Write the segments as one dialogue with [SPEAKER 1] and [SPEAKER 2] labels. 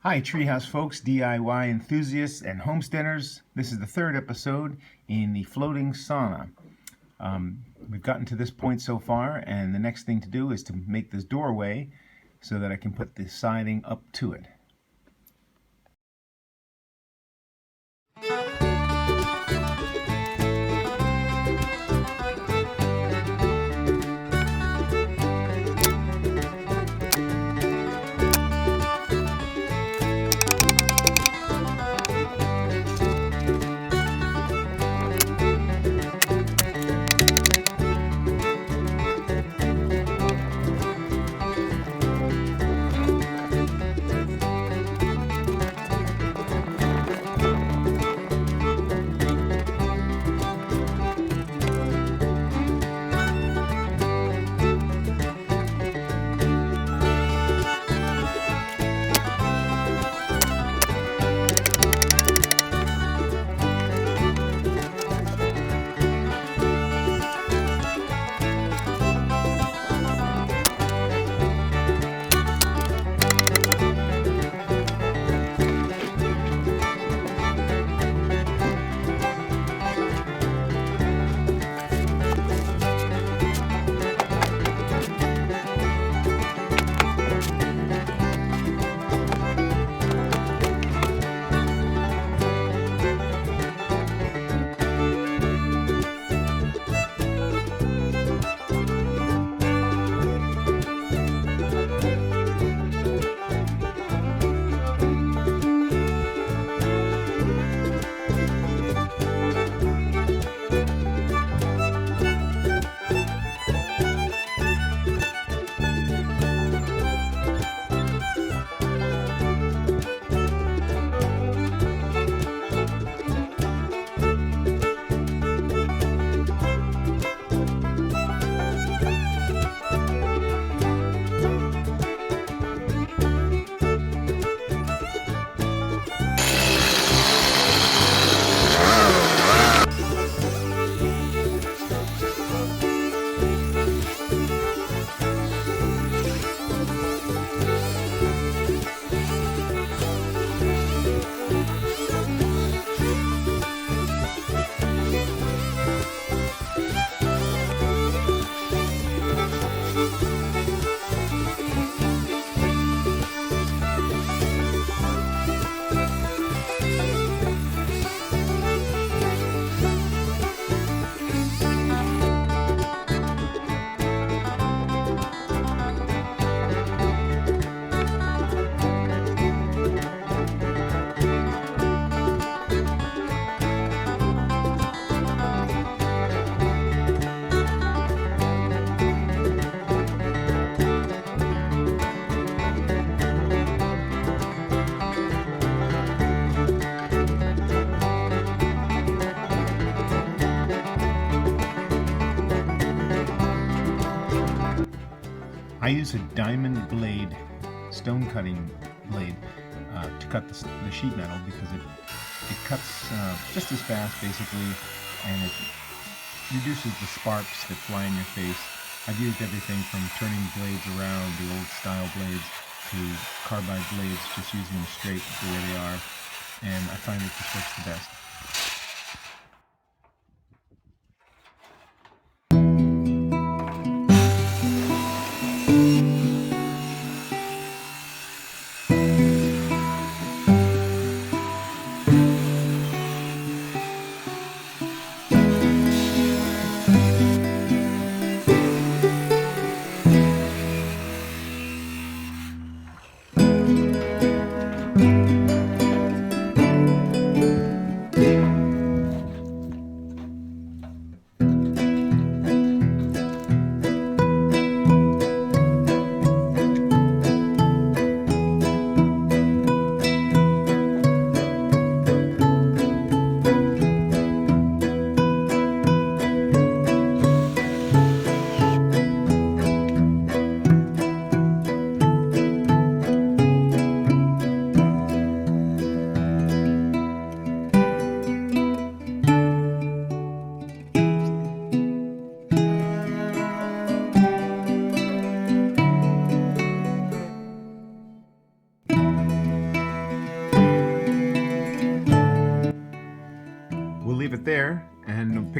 [SPEAKER 1] Hi, Treehouse folks, DIY enthusiasts, and homesteaders. This is the third episode in the floating sauna. We've gotten to this point so far, and the next thing to do is to make this doorway so that I can put the siding up to it. I use a diamond blade, stone cutting blade, to cut the sheet metal because it cuts just as fast basically, and it reduces the sparks that fly in your face. I've used everything from turning blades around, the old style blades, to carbide blades, just using them straight the way they are, and I find that this works the best.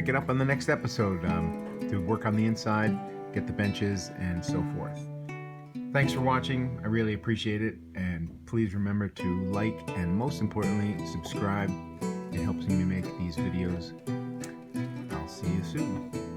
[SPEAKER 1] pick it up on the next episode to work on the inside, get the benches, and so forth. Thanks for watching. I really appreciate it. And please remember to like and most importantly, subscribe. It helps me make these videos. I'll see you soon.